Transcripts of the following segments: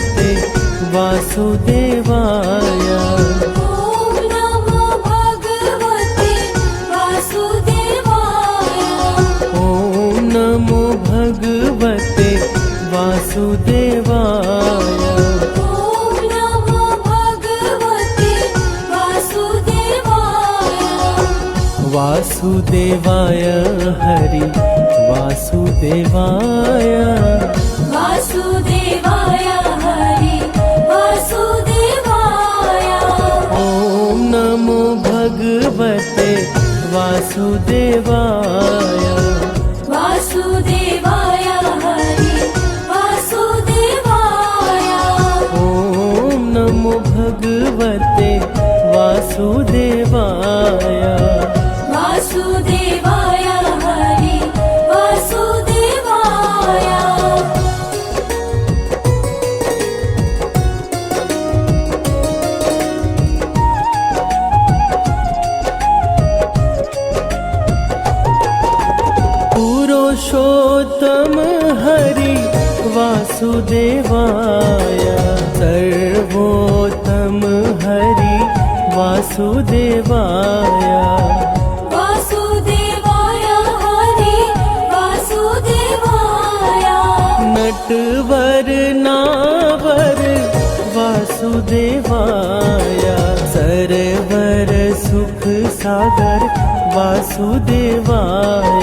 भगवते वासुदेवाय। ॐ नमो भगवते वासुदेवाय। ॐ नमो भगवते वासुदेवाय। ॐ नमो भगवते वासुदेवाय। वासुदेवाय हरि वासुदेवाय। वासुदेवाय हरि वासुदेवाय। ॐ नमो भगवते वासुदेवाय। वासुदेवाय हरि वासुदेवाय। ॐ नमो भगवते वासुदेवाय। वासुदेवाय हरि वासुदेवाय। पुरुषोत्तम हरि वासुदेवाय। सर्वोत्तम हरि वासुदेवाय। वासुदेवाय हरि वासुदेवाय। नटवर नावर वासुदेवाय। सरवर सुख सागर वासुदेवाय।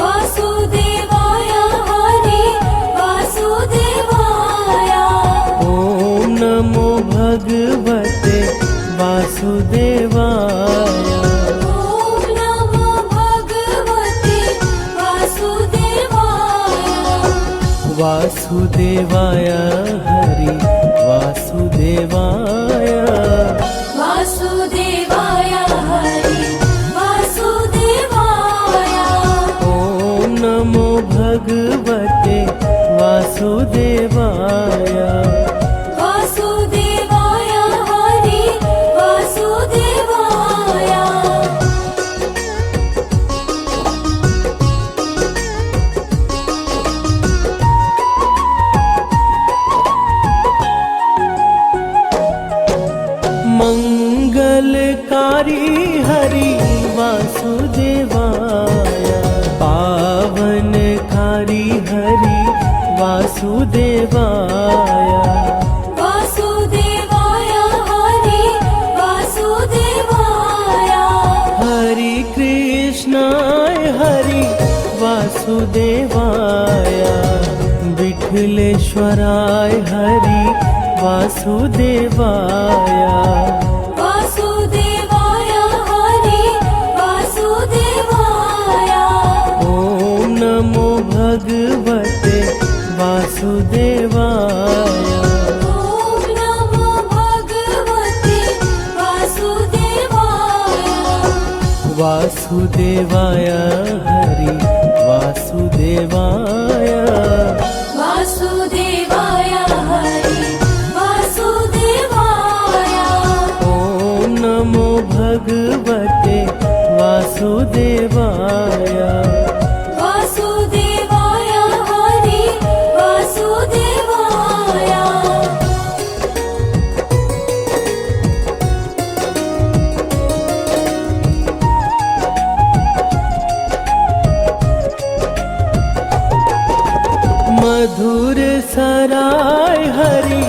वासुदेवाय हरि वासुदेवाय। ॐ नमो भगवते वासुदेवाय। ॐ नमो भगवते वासुदेवाय। वासुदेवाय हरि वासुदेवाय। वासुदेवाय हरि वासुदेवाय। ॐ नमो भगवते वासुदेवाय। वासुदेवाय हरि वासुदेवाय। मंगलकारी हरि वासुदेवाय। पावनकारी हरि वासुदेवाय। वासुदेवाय हरि वासुदेवाय। हरि कृष्णाय हरि वासुदेवाय। विठलेश्वराय हरि वासुदेवाय। वासुदेवाय हरि वासुदेवाय। ॐ नमो भगवते वासुदेवाय। ॐ नमो भगवते वासुदेवाय। वासुदेवाय हरि वासुदेवाय। वासुदेवाय हरि वासुदेवाय। ॐ नमो भगवते वासुदेवाय। वासुदेवाय हरि वासुदेवाय। मधुर सराय हरि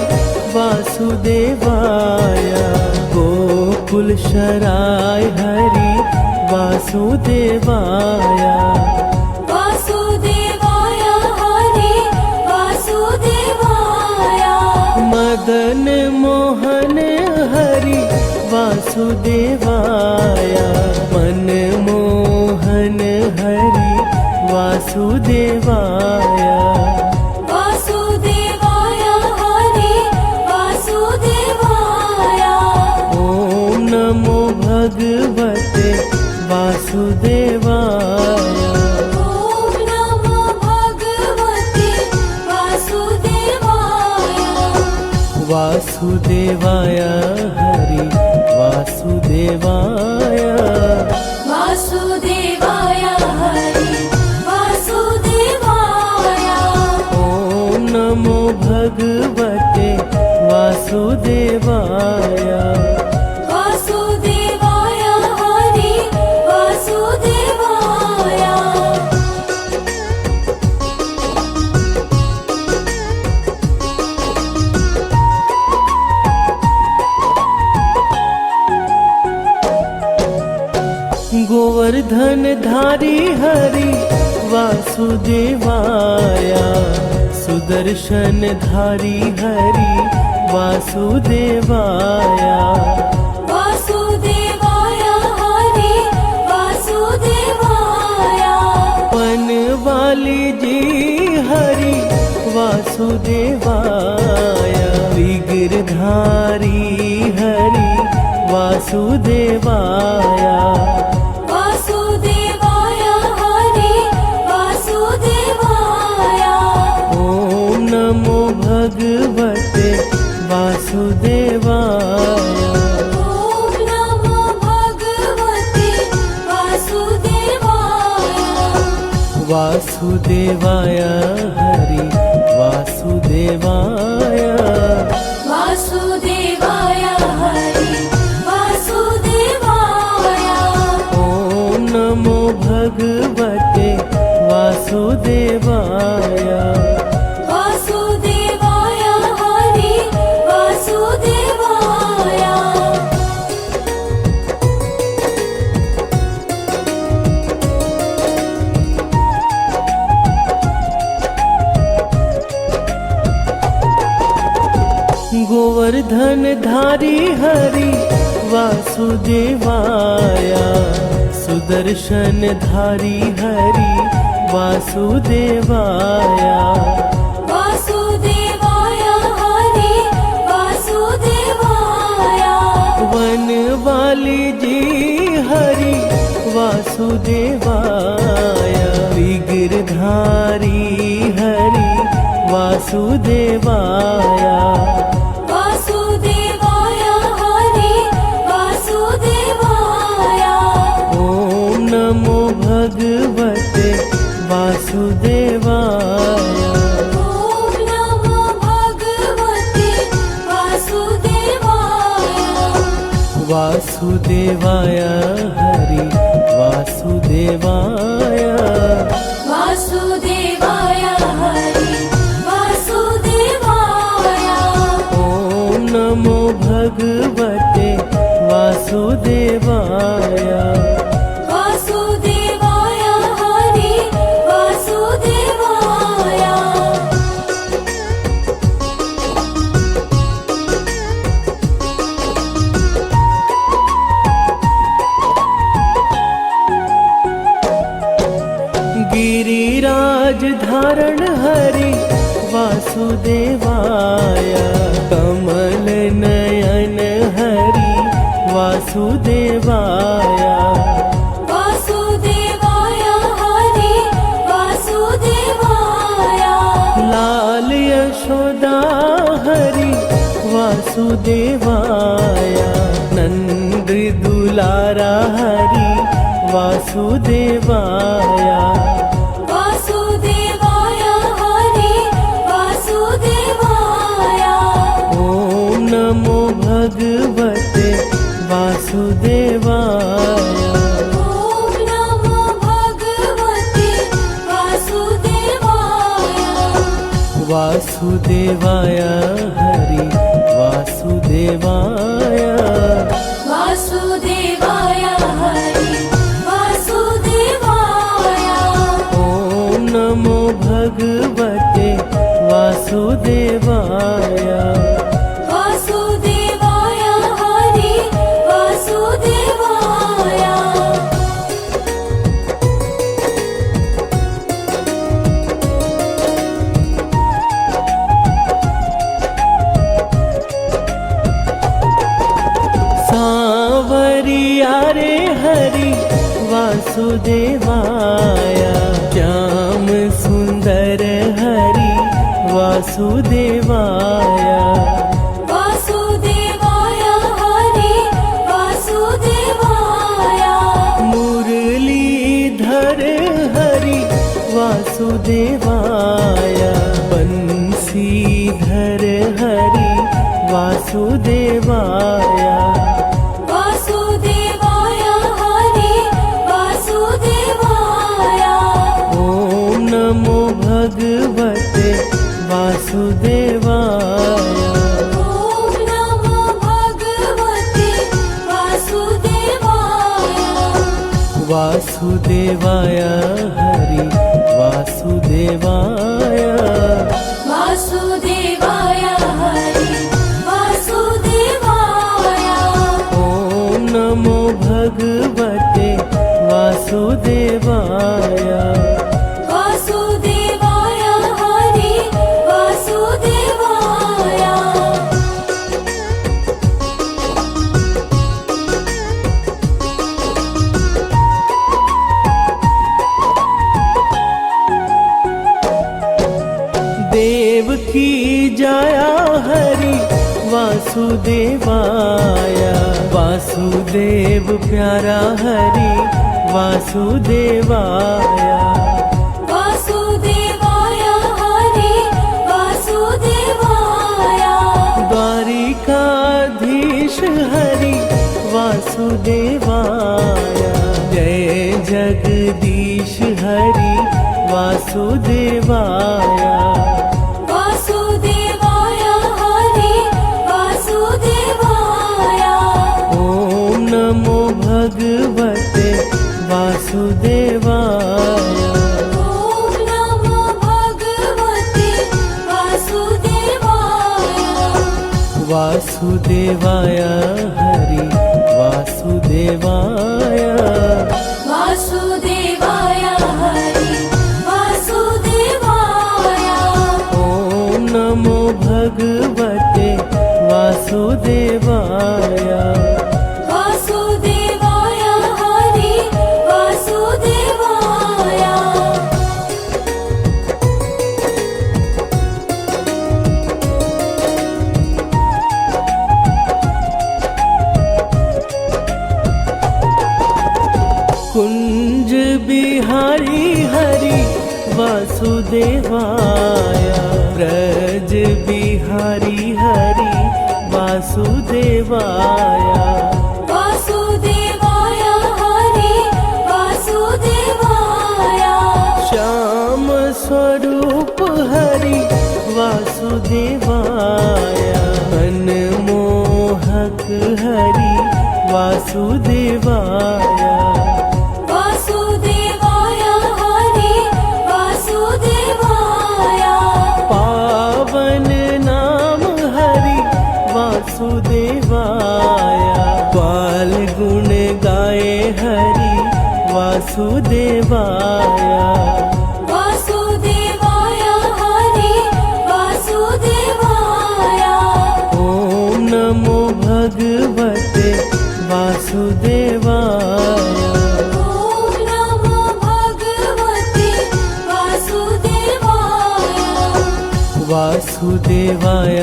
वासुदेवाय। गोकुल शराय हरि वासुदेवाय। वासुदेवाय हरि वासुदेवाय। मदन मोहन हरि वासुदेवाय। मनमोहन हरि वासुदेवाय। वासुदेवाय हरि वासुदेवाय। ॐ नमो भगवते वासुदेवाय। ॐ नमो भगवते वासुदेवाय। वासुदेवाय हरि वासुदेवाय। वासुदेवाय हरि वासुदेवाय। ॐ नमो भगवते वासुदेवाय वासुदेवाय हरि वासुदेवाय गोवर्धन धारी हरि वासुदेवाय सुदर्शन धारी हरि वासुदेवाय वासुदेवाय हरि वासुदेवाय वन वाली जी हरि वासुदेवाय विग्रधारी हरि वासुदेवाय वासुदेवाय हरि वासुदेवाय ओम नमो भगवते वासुदेवाय ॐ नमो भगवते वासुदेवाय वासुदेवाय हरि वासुदेवाय वासुदेवाय हरि वासुदेवाय ओम नमो भगवते वासुदेवाय वासुदेवाय हरि वासुदेवाय गोवर्धन धारी हरि वासुदेवाय सुदर्शन धारी हरि वासुदेवाय वासुदेवाय हरि वासुदेवाय वन वाली जी हरि वासुदेवाय विग्रधारी हरि वासुदेवाय वासुदेवाय हरि वासुदेवाय ओम नमो भगवते वासुदेवाय ॐ नमो भगवते वासुदेवाय वासुदेवाय हरि वासुदेवाय वासुदेवाय हरि वासुदेवाय ओम नमो भगवते वासुदेवाय वासुदेवाय हरि वासुदेवाय गिरिराज धारण हरि वासुदेवाय कमल नयन हरि वासुदेवाय वासुदेवाय हरि वासुदेवाय लाल यशोदा हरि वासुदेवाय नंद दुलारा हरि वासुदेवाय वासुदेवाय हरि वासुदेवाय ओम नमो भगवते वासुदेवाय ॐ नमो भगवते वासुदेवाय वासुदेवाय हरि वासुदेवाय वासुदेवाय हरि वासुदेवाय ओम नमो भगवते वासुदेवाय वासुदेवाय हरि वासुदेवाय सांवरिया रे हरि वासुदेवाय श्याम सुंदर हरि वासुदेवाय वासुदेवाय हरि वासुदेवाय मुरलीधर हरि वासुदेवाय बंसीधर हरि वासुदेवाय वासुदेवाय हरि वासुदेवाय ॐ नमो भगवते वासुदेवाय ॐ नमो भगवते वासुदेवाय वासुदेवाय हरि वासुदेवाय वासुदेवाय हरि वासुदेवाय ॐ नमो भगवते वासुदेवाय वासुदेवाय हरि वासुदेवाय देव की जाया हरि वासुदेवाय वासुदेव प्यारा हरि वासुदेवाय वासुदेवाय हरि वासुदेवाय द्वारिकाधीश हरि वासुदेवाय जय जगदीश हरि वासुदेवाय वासुदेवाय हरि वासुदेवाय ॐ नमो भगवते वासुदेवाय ॐ नमो भगवते वासुदेवाय वासुदेवाय हरि वासुदेवाय वासुदेवाय हरि वासुदेवाय ॐ नमो भगवते वासुदेवाय वासुदेवाय हरि वासुदेवाय कुंज बिहारी हरि वासुदेवाय ब्रज बिहारी हरि वासुदेवाय वासुदेवाय हरि वासुदेवाय श्याम स्वरूप हरि वासुदेवाय मनमोहक हरि वासुदेवाय वासुदेवाय हरि वासुदेवाय पावन नाम हरि वासुदेवाय ग्वाल गुण गाए हरि वासुदेवाय वासुदेवाय हरि वासुदेवाय ॐ नमो भगवते वासुदेवाय ॐ नमो भगवते वासुदेवाय वासुदेवाय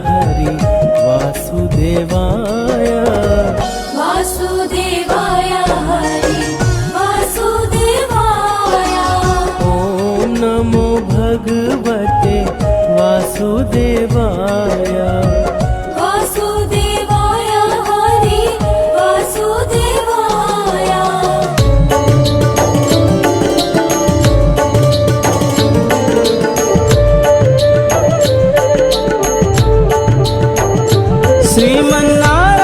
हरि वासुदेवाय वासुदेवाय हरि वासुदेवाय ॐ नमो भगवते वासुदेवाय वासुदेवाय हरि वासुदेवाय श्रीमन्नारायण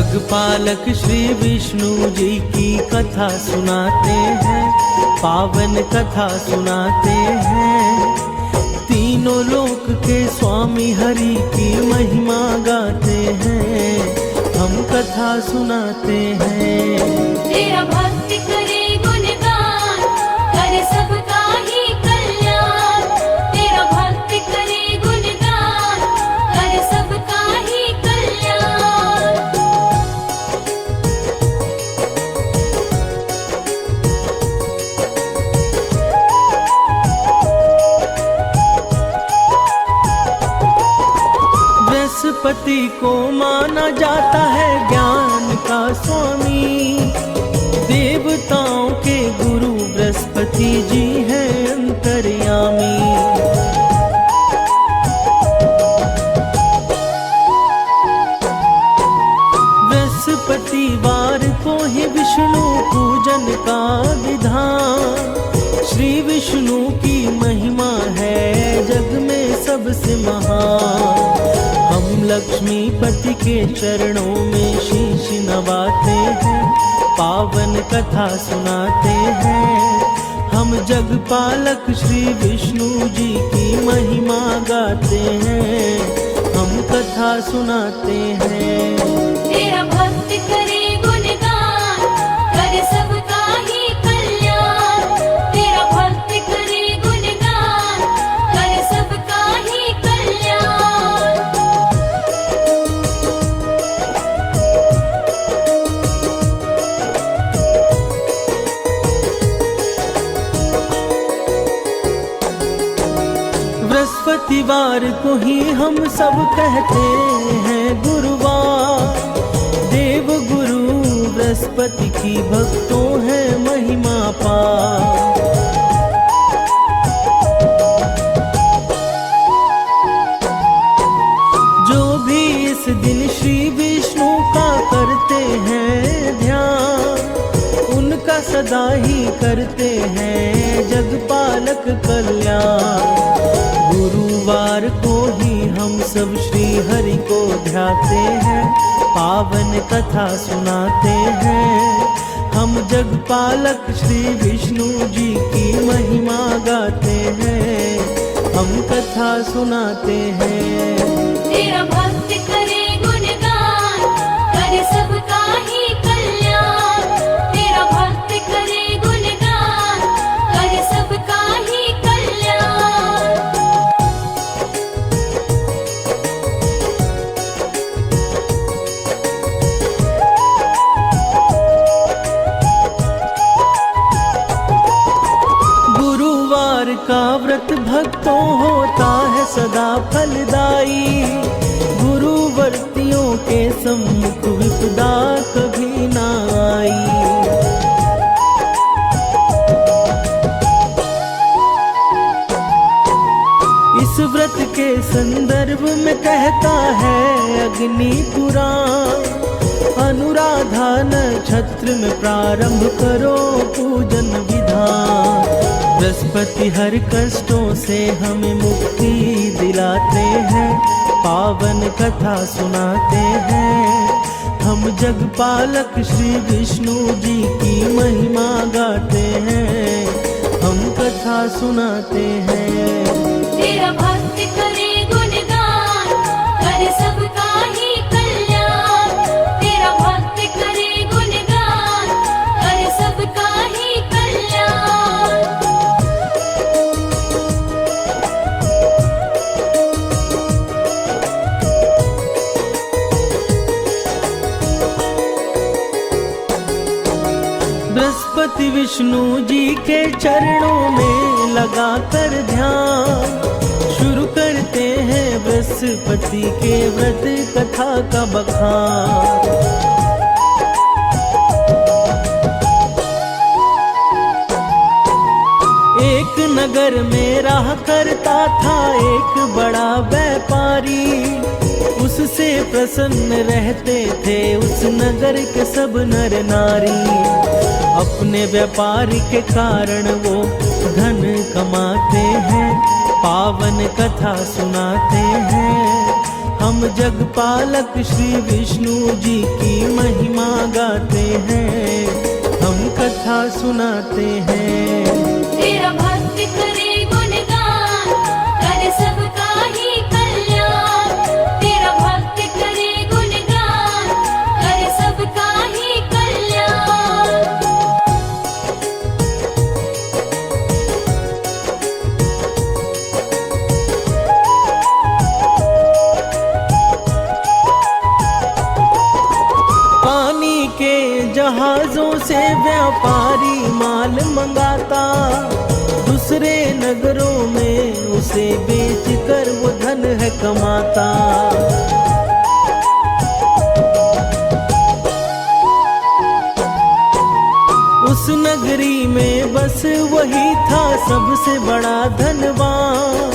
जगपालक श्री विष्णु जी की कथा सुनाते हैं, पावन कथा सुनाते हैं। तीनों लोक के स्वामी हरि की महिमा गाते हैं, हम कथा सुनाते हैं। तेरा भक्त करे गुणगान, करे सबका ही कल्याण। तेरा भक्त करे गुणगान, करे सबका ही कल्याण। बृहस्पति को माना जाता है ज्ञान का स्वामी, देवताओं के गुरु बृहस्पति जी हैं अंतर्यामी। बृहस्पतिवार को ही विष्णु पूजन का विधान, श्री विष्णु की महिमा है जग में सबसे महान। हम लक्ष्मीपति के चरणों में शीश नवाते हैं, पावन कथा सुनाते हैं। हम जगपालक श्री विष्णु जी की महिमा गाते हैं, हम कथा सुनाते हैं। तेरा भक्त करे गुणगान, करे सबका ही कल्याण। तेरा भक्त करे गुणगान, करे सबका ही कल्याण। बृहस्पतिवार को ही हम सब कहते हैं गुरुवार, देव गुरु बृहस्पति की भक्तों है महिमा पार। जो भी इस दिन श्री विष्णु का करते हैं ध्यान, उनका सदा ही करते हैं जगपालक कल्याण। गुरुवार को ही हम सब श्री हरि को ध्याते हैं, पावन कथा सुनाते हैं। हम जगपालक श्री विष्णु जी की महिमा गाते हैं, हम कथा सुनाते हैं। तेरा भक्त करे गुणगान, करे सबका ही कल्याण। तेरा भक्त करे गुणगान, करे सबका ही कल्याण। गुरुवार का व्रत भक्तों होता है सदा फलदायी, गुरुवर्तियों के सम्मुख विपदा कभी ना आई। इस व्रत के संदर्भ में कहता है अग्नि पुराण, अनुराधा नक्षत्र में प्रारंभ करो पूजन विधान। बृहस्पति हर कष्टों से हमें मुक्ति दिलाते हैं, पावन कथा सुनाते हैं। हम जगपालक श्री विष्णु जी की महिमा गाते हैं, हम कथा सुनाते हैं। तेरा भक्त करे गुणगान, करे सबका ही कल्याण। तेरा भक्त करे गुणगान, करे सबका ही कल्याण। बृहस्पति विष्णु जी के चरणों में लगाकर ध्यान, शुरू करते हैं बृहस्पति के व्रत कथा का बखान। एक नगर में रहा करता था एक बड़ा व्यापारी, उससे प्रसन्न रहते थे उस नगर के सब नर नारी। अपने व्यापार के कारण वो धन कमाते हैं, पावन कथा सुनाते हैं। हम जगपालक श्री विष्णु जी की महिमा गाते हैं, हम कथा सुनाते हैं। तेरा भक्त करे गुणगान, करे सबका ही कल्याण। तेरा भक्त करे गुणगान, करे सबका ही कल्याण। पानी के जहाजों से व्यापारी माल मंगाता, दूसरे नगरों में उसे बेचकर वो धन है कमाता। उस नगरी में बस वही था सबसे बड़ा धनवान,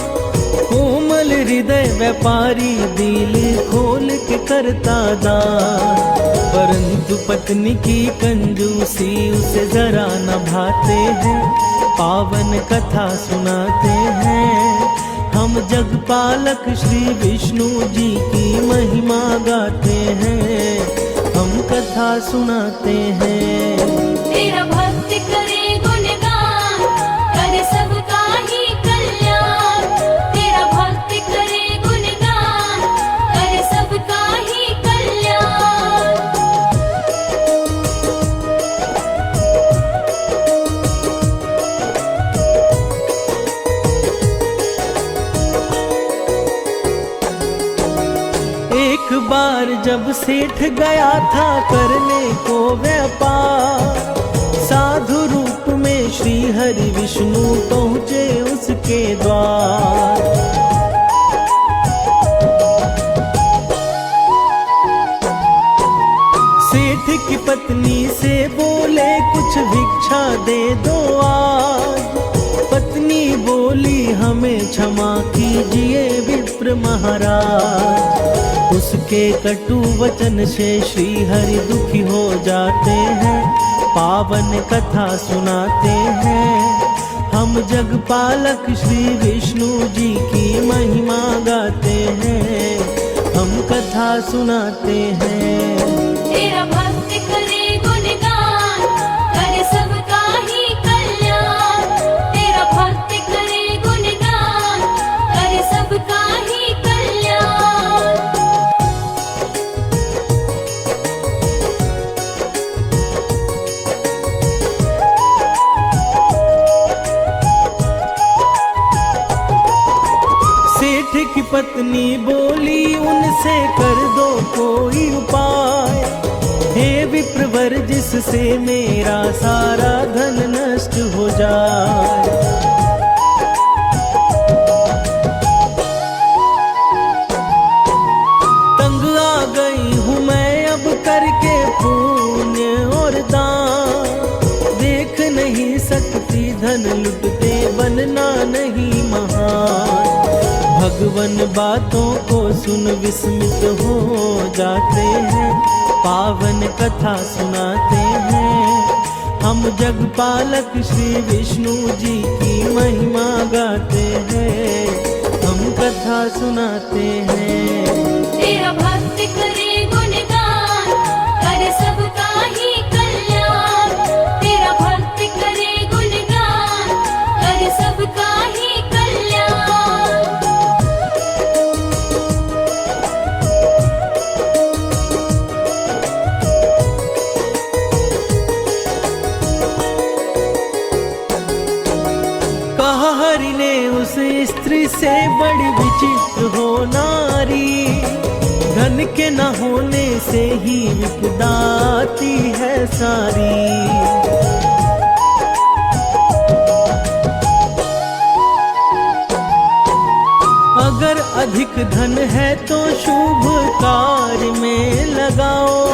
कोमल हृदय व्यापारी दिल खोल के करता दान। परंतु पत्नी की कंजूसी उसे जरा न भाते हैं, पावन कथा सुनाते हैं। हम जगपालक श्री विष्णु जी की महिमा गाते हैं, हम कथा सुनाते हैं। तेरा भक्त करे गुणगान, करे सबका ही कल्याण। तेरा भक्त करे गुणगान, करे सबका ही कल्याण। एक बार जब सेठ गया था करने को व्यापार, साधु रूप में श्री हरि विष्णु पहुँचे उसके द्वार। सेठ की पत्नी से बोले कुछ भिक्षा दे दो आज। पत्नी बोली हमें क्षमा कीजिए विप्र महाराज। उसके कटु वचन से श्री हरि दुखी हो जाते हैं, पावन कथा सुनाते हैं। हम जगपालक श्री विष्णु जी की महिमा गाते हैं, हम कथा सुनाते हैं। तेरा भक्त करे गुणगान, करे सबका ही कल्याण। तेरा भक्त करे गुणगान, करे सबका ही कल्याण। सेठ की पत्नी बोली उनसे कर दो कोई उपाय, हे विप्रवर जिससे मेरा सारा धन नष्ट हो जाए। तंग आ गई हूँ मैं अब करके पुण्य और दान, देख नहीं सकती धन लुटते बनना नहीं महान। भगवन बातों को सुन विस्मित हो जाते हैं, पावन कथा सुनाते हैं। हम जगपालक श्री विष्णु जी की महिमा गाते हैं, हम कथा सुनाते हैं। तेरा भक्त करे गुणगान, करे सबका ही कल्याण। तेरा भक्त करे गुणगान, करे सबका ही कल्याण। कहा हरि ने उस स्त्री से बड़ी विचित्र हो नारी, धन के न होने से ही विपदा आती है सारी। अगर अधिक धन है तो शुभ कार्य में लगाओ,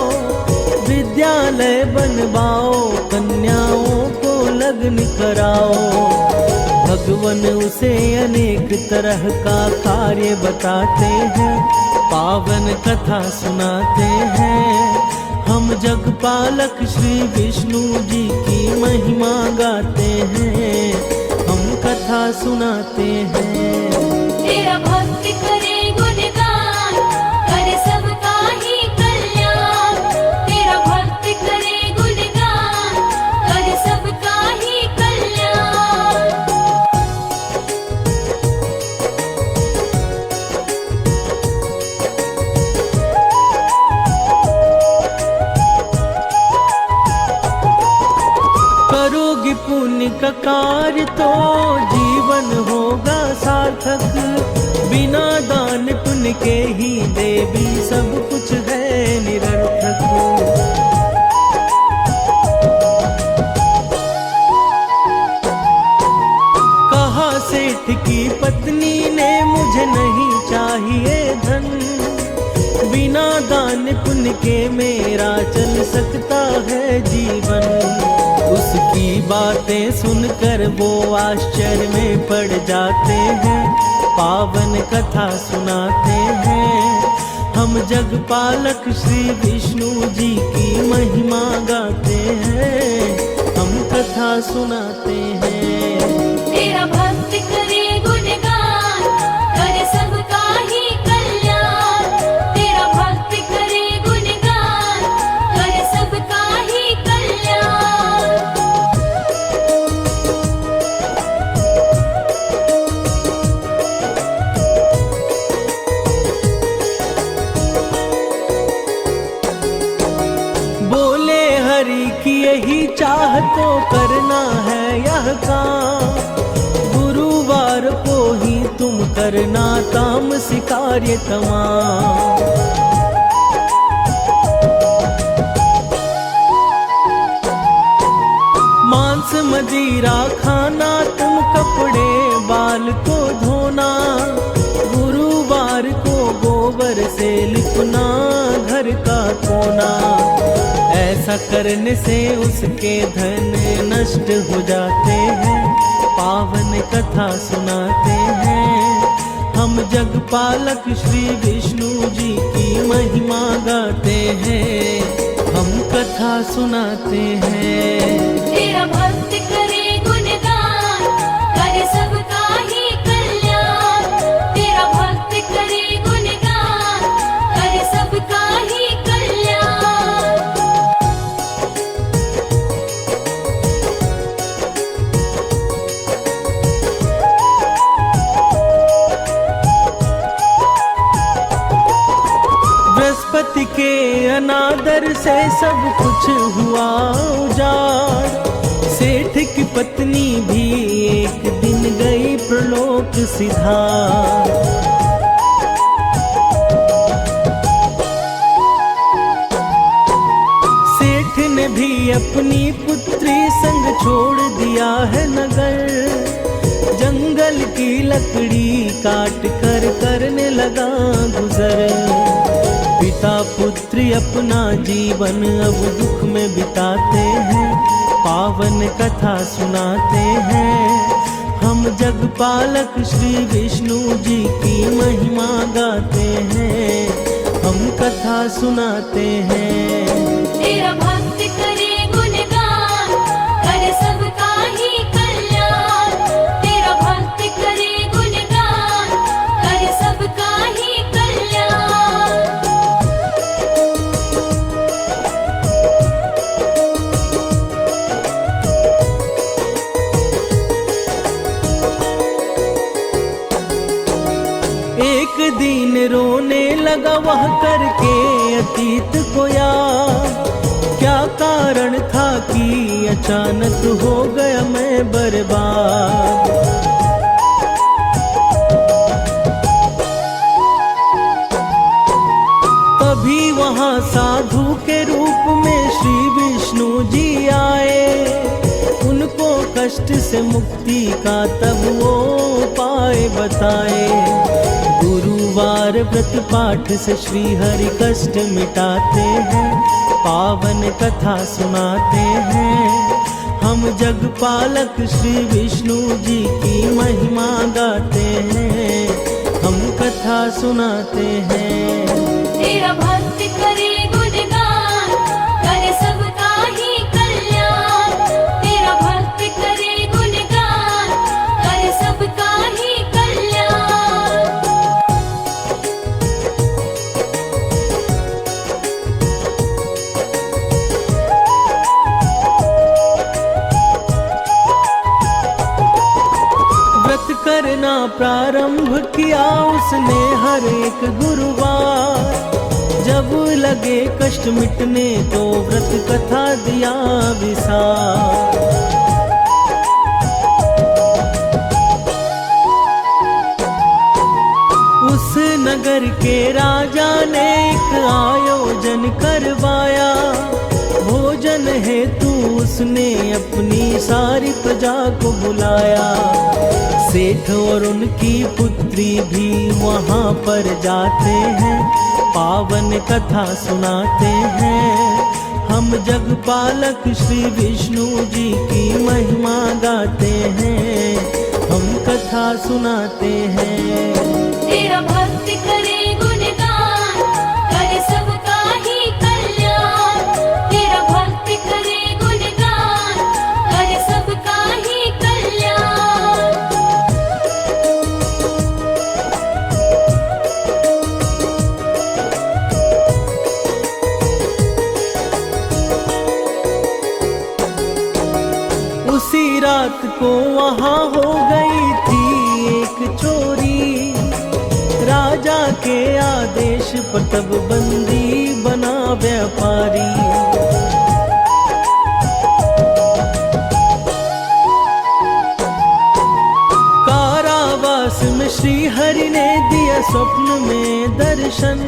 विद्यालय बनवाओ, कन्याओं को लग्न कराओ। भगवन उसे अनेक तरह का कार्य बताते हैं, पावन कथा सुनाते हैं। हम जगपालक श्री विष्णु जी की महिमा गाते हैं, हम कथा सुनाते हैं। तेरा भक्त करे गुणगान, का कार्य तो जीवन होगा सार्थक। बिना दान पुण्य के ही देवी सब कुछ है निरर्थक। कहा सेठ की पत्नी ने मुझे नहीं चाहिए धन, बिना दान पुण्य के मेरा चल सकता है जीवन। उसकी बातें सुनकर वो आश्चर्य में पड़ जाते हैं, पावन कथा सुनाते हैं। हम जगपालक श्री विष्णु जी की महिमा गाते हैं, हम कथा सुनाते हैं। तेरा भक्त करे गुणगान, करे सबका ही कल्याण। तेरा भक्त करे गुणगान, करे सबका ही कल्याण। बोले हरि की यही चाह तो करना है यह काम। गुरुवार को ही तुम करना तामसी कार्य तमाम। मांस मदिरा खाना, तुम कपड़े बाल को धोना। गुरुवार को गोबर से लिपना घर का कोना। ऐसा करने से उसके धन नष्ट हो जाते हैं, पावन कथा सुनाते हैं। हम जगपालक श्री विष्णु जी की महिमा गाते हैं, हम कथा सुनाते हैं। तेरा भक्त करे गुणगान, करे सबका ही कल्याण। तेरा भक्त करे गुणगान, करे सबका ही कल्याण। बृहस्पति के अनादर से सब कुछ हुआ उजाड़। सेठ की पत्नी भी एक दिन गई प्रलोक सिधार। सेठ ने भी अपनी पुत्री संग छोड़ दिया है नगर। जंगल की लकड़ी काट कर करने लगा गुजर। पिता पुत्री अपना जीवन अब दुख में बिताते हैं, पावन कथा सुनाते हैं। हम जगपालक श्री विष्णु जी की महिमा गाते हैं, हम कथा सुनाते हैं। तेरा भक्त करे गुणगान, करे सबका ही कल्याण। तेरा भक्त करे गुणगान, करे सबका ही कल्याण। एक दिन रोने लगा वह करके अतीत को याद। क्या कारण था कि अचानक हो गया मैं बर्बाद। तभी वहाँ साधु के रूप में श्री विष्णु जी आए। उनको कष्ट से मुक्ति का तब वो उपाय बताए। गुरुवार व्रत पाठ से श्री हरि कष्ट मिटाते हैं, पावन कथा सुनाते हैं। हम जगपालक श्री विष्णु जी की महिमा गाते हैं, हम कथा सुनाते हैं। तेरा भक्त करे गुणगान, करे सबका ही कल्याण। तेरा भक्त करे गुणगान, करे सबका ही कल्याण। व्रत करना प्रारंभ किया उसने हर एक गुरुवार। जब लगे कष्ट मिटने तो व्रत कथा दिया विसार। उस नगर के राजा ने एक आयोजन करवाया। भोजन हेतु उसने अपनी सारी प्रजा को बुलाया। सेठ और उनकी पुत्री भी वहाँ पर जाते हैं, पावन कथा सुनाते हैं। हम जगपालक श्री विष्णु जी की महिमा गाते हैं, हम कथा सुनाते हैं। तेरा भक्त करे गुणगान, करे सबका ही कल्याण। तेरा भक्त करे गुणगान, करे सबका ही कल्याण। उसी रात को वहाँ हो गई थी एक चोरी। राजा के आदेश पर तब बंदी बना व्यापारी। कारावास में श्री हरि ने दिया स्वप्न में दर्शन।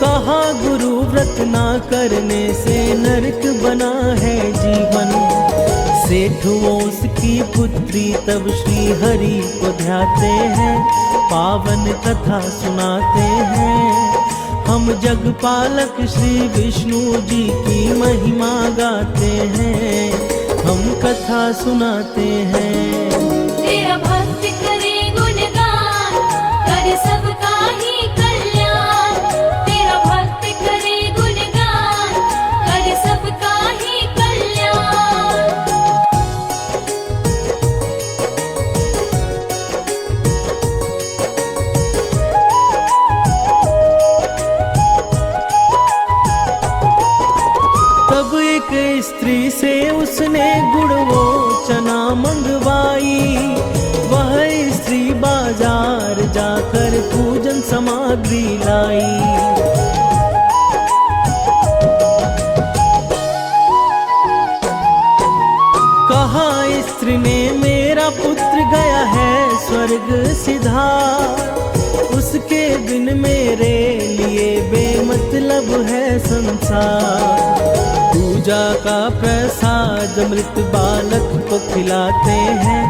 कहा गुरु व्रत ना करने से नरक बना है जीवन। सेठ उसकी पुत्री तब श्री हरि को ध्याते हैं, पावन कथा सुनाते हैं। हम जगपालक श्री विष्णु जी की महिमा गाते हैं, हम कथा सुनाते हैं। तेरा भक्त करे गुणगान, करे सबका ही कल्याण। तेरा भक्त करे गुणगान, करे सबका ही कल्याण। तब एक स्त्री से उसने गुड़ वो चना मंगवाई। वह स्त्री बाजार जाकर पूजन सामग्री लाई। कहा स्त्री ने मेरा पुत्र गया है स्वर्ग सिधार। उसके बिन मेरे लिए बेमतलब है संसार। पूजा का प्रसाद मृत बालक को खिलाते हैं,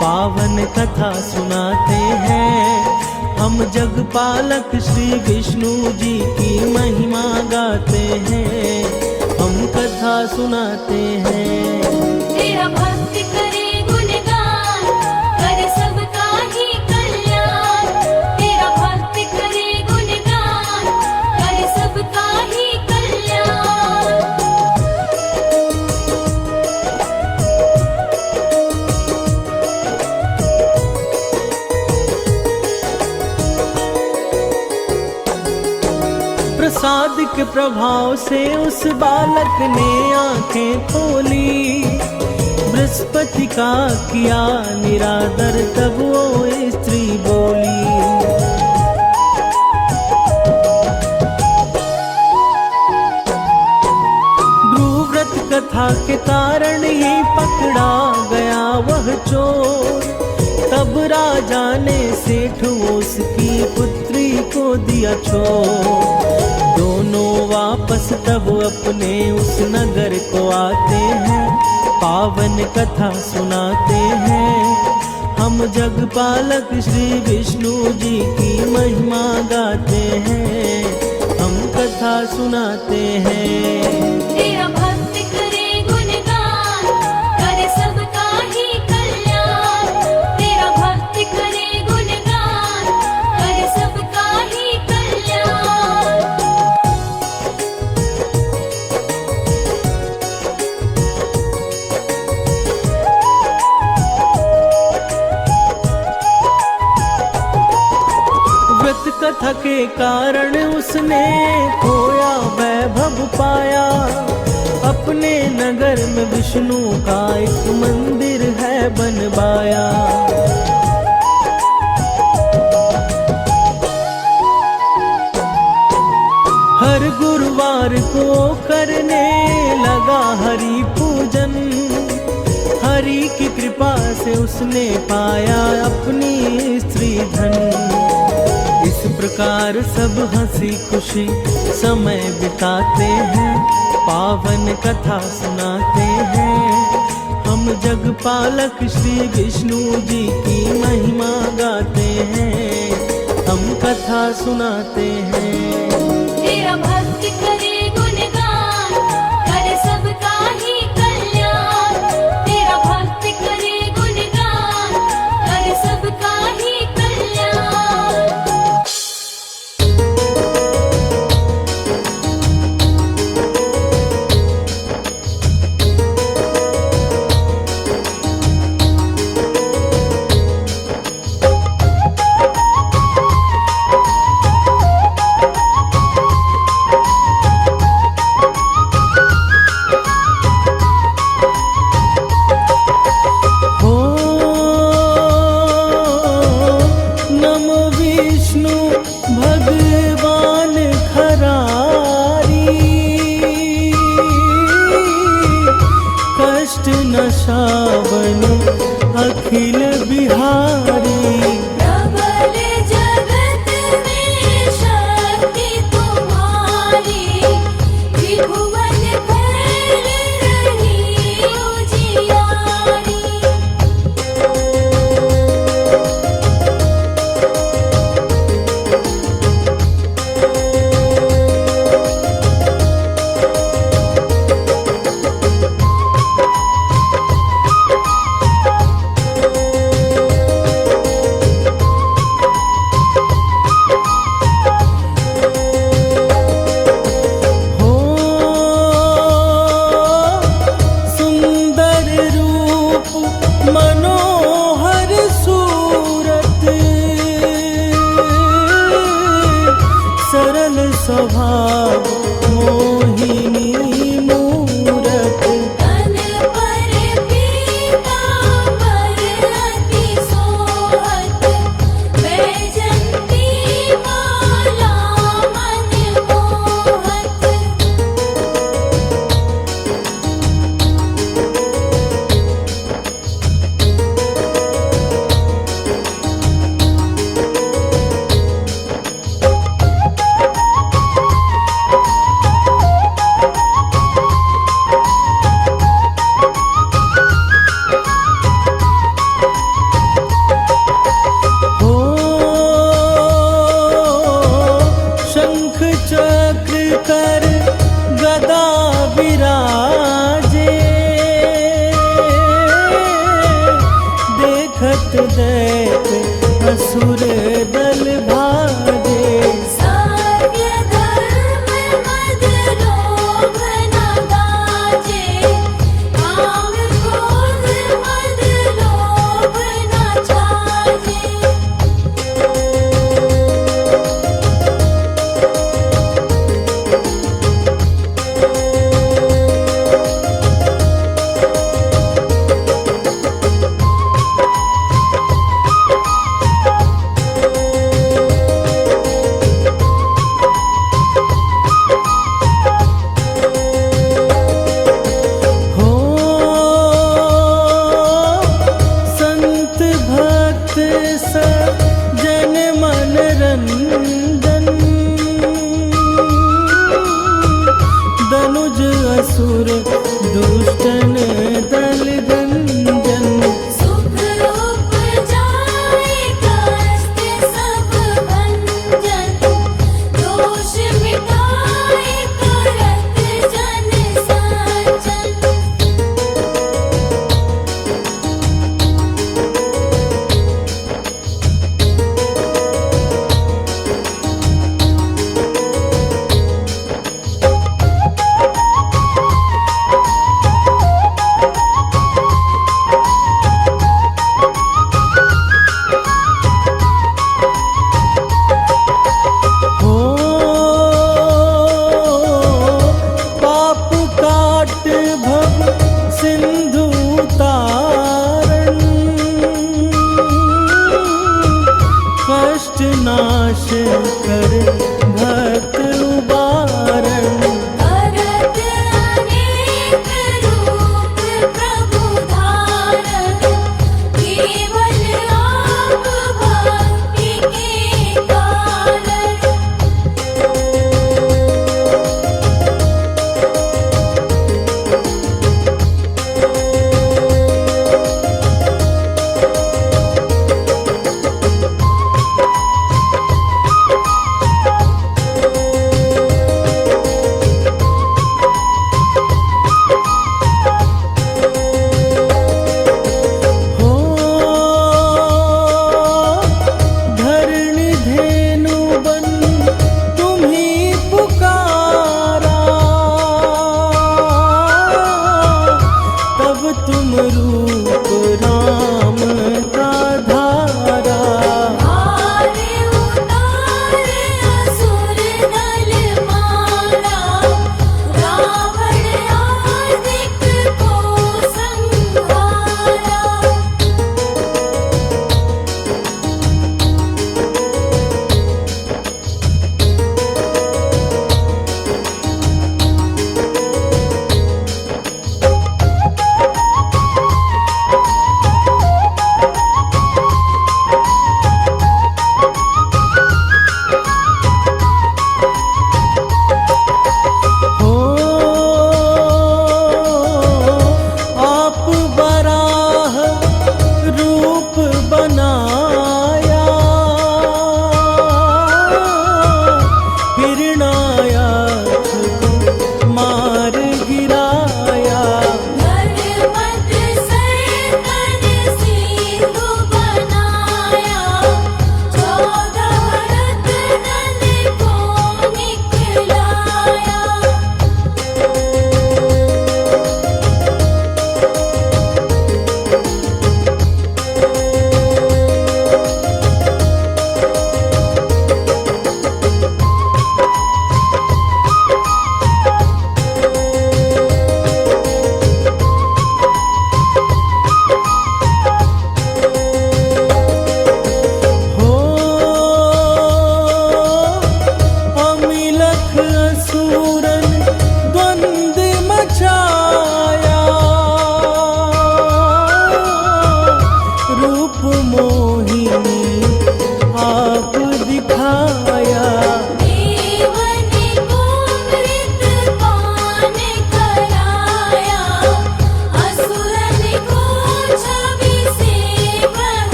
पावन कथा सुनाते हैं। हम जगपालक श्री विष्णु जी की महिमा गाते हैं, हम कथा सुनाते हैं। तेरा भक्त करे गुणगान, करे सबका ही कल्याण। तेरा भक्त करे गुणगान, करे सबका ही कल्याण। प्रसाद के प्रभाव से उस बालक ने आंखें खोली। बृहस्पति का किया निरादर तब वो स्त्री बोली। गुरुव्रत कथा के कारण ही पकड़ा गया वह चोर। तब राजा ने सेठ उसकी पुत्री को दिया छोड़। दोनों वापस तब अपने उस नगर को आते हैं, पावन कथा सुनाते हैं। हम जगपालक श्री विष्णु जी की महिमा गाते हैं, हम कथा सुनाते हैं। तेरा भक्त करे गुणगान, करे सबका ही कल्याण। तेरा भक्त करे गुणगान, करे सबका ही कल्याण। व्रत कथा के कारण उसने खोया वैभव पाया। अपने नगर में विष्णु का एक मंदिर है बनवाया। हर गुरुवार को करने लगा हरि पूजन। हरि की कृपा से उसने पाया अपनी स्त्री धन। प्रकार सब हंसी खुशी समय बिताते हैं, पावन कथा सुनाते हैं। हम जगपालक श्री विष्णु जी की महिमा गाते हैं, हम कथा सुनाते हैं। तेरा भक्त करे गुणगान, करे सबका ही कल्याण। तेरा भक्त करे गुणगान, करे सबका ही कल्याण। भगवान खरारी, कष्ट नशावन अखिल बिहारी। प्रबल जगत में शक्ति तुम्हारी, त्रिभुवन फैल रही उजियारी। मनोहर सूरत, सरल स्वभाव मोहिनी मूरत। तन पर पीतांबर अति सोहत, वैजंती माला मन मोहत। शंख चक्र कर गदा विराजे, देखत दैत असुर दल भाजे। सत्य धर्म मद लोभ न गाजे, काम क्रोध मद लोभ न छाजे। जन मन रंजन, दनुज असुर दुष्टन दल दंजन। सुख उपजाए कष्ट सब भंजन, दोष मिटाए करत जन सज्जन। नाश कर भक्त उबारण। करत अनेक रूप प्रभु धारण, केवल आप भक्ति के कारण।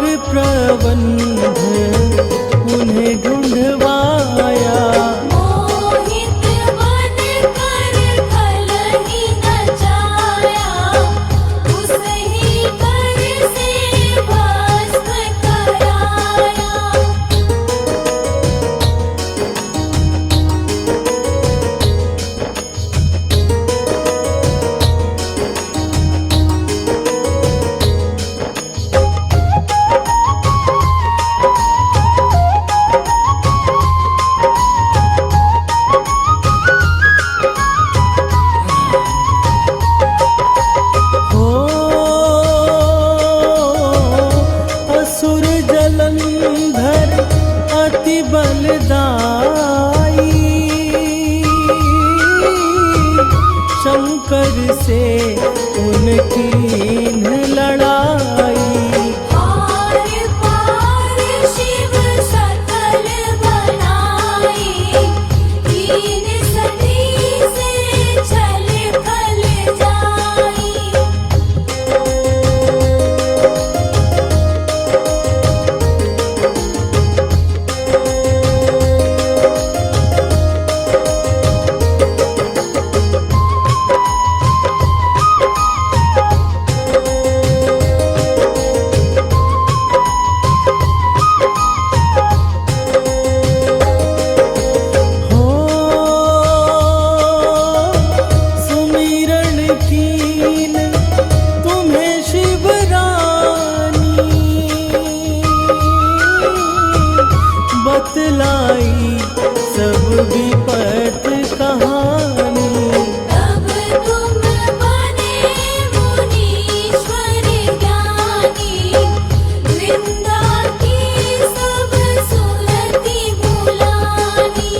और प्रबंध उन्हें ढूंढवाया। मोहित बन कर खल ही नचाया, उस ही कर से भस्म कराया। हो असुर जलंधर अति बलदाई, शंकर से उनकी लड़ाई। आर पार शिव सकल बनाई, तीन सदी से छल खल जाई। हो सुमिरन कीन तुम्हें शिवरानी, बतलाई सब विपत कहानी। तब तुम बने मुनीश्वर ज्ञानी, वृंदा की सब सुरति बुलानी।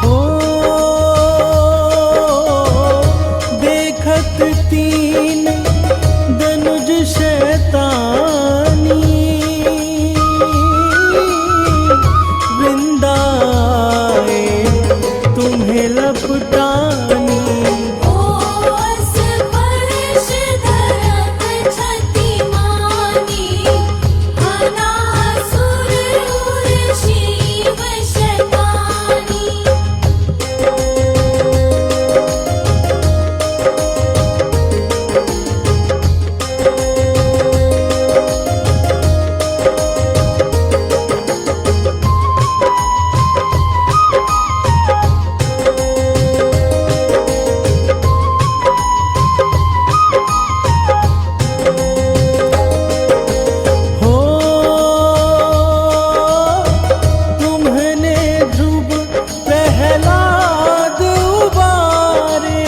हो देखत तीन दनुज शैतानी, वृंदाए तुम्हें लपटानी। ओस परश धरम छति मानी, अनासुर उर शिव शतानी। हो तुम्हने ध्रुव प्रहलाद उबारे,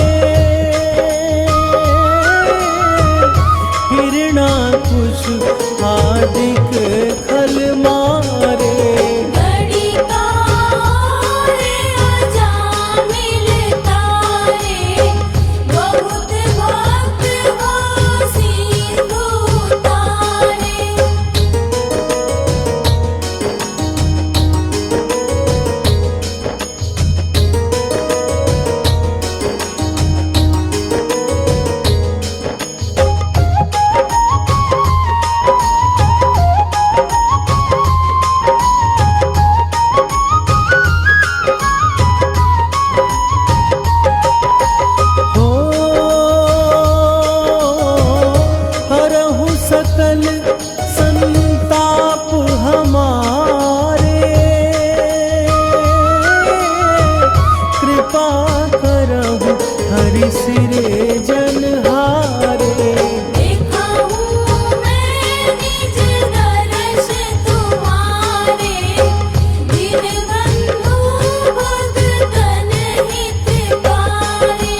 हिरणाकुश आदिक खल मारे। घड़ी तारे अजामिल तारे, बहुत भक्त हो सिंधु तारे। हो हरहु सकल संताप हमारे, कृपा करहु हरि सिरे जनहारे। देखा हूँ मैं निज दर्श तुम्हारे, दीनबंधु भगतन हितकारी।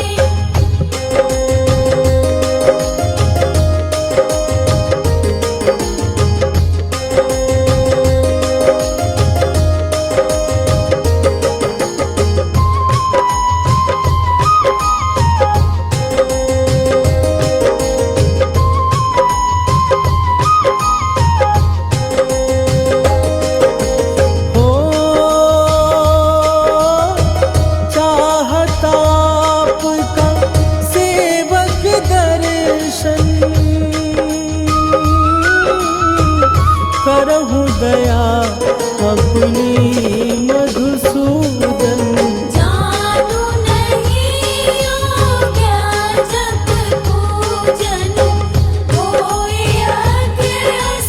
अपनी मधुसूदन। जानू नहीं योग्य जप पूजन, होए अज्ञ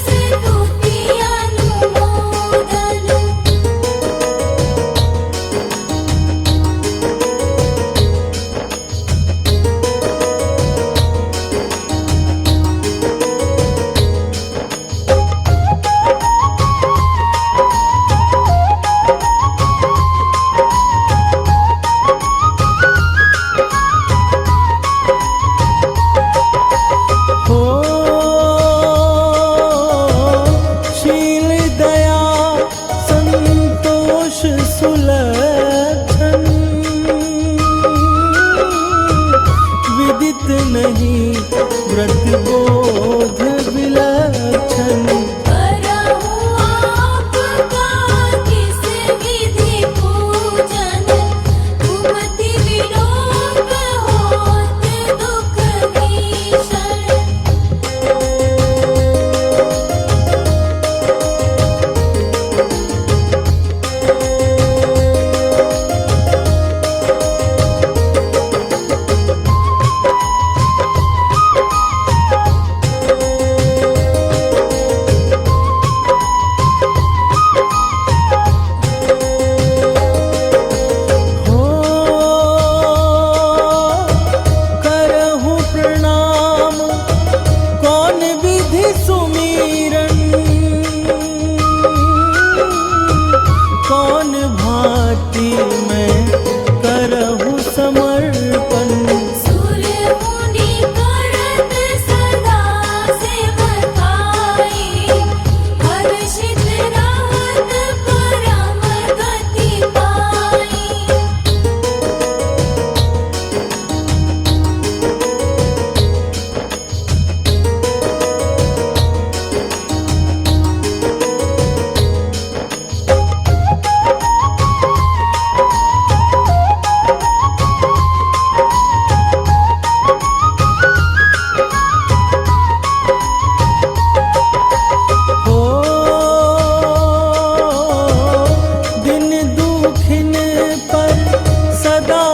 स्तुति अनुमोदन। हो शील दया संतोष सुलक्षण, विदित नहीं व्रत बोध विलक्षण। करहु आपका किस विधि पूजन, कुमति विलोप होत दुख भीषण। हो करहु प्रणाम कौन विधि सुमीरन, कौन भांति मैं करहु समर्पण। सुर मुनि करत सदा सेवकाई, हर्षित रहत परम गति पाई। हो दिन दुखिन पर सदा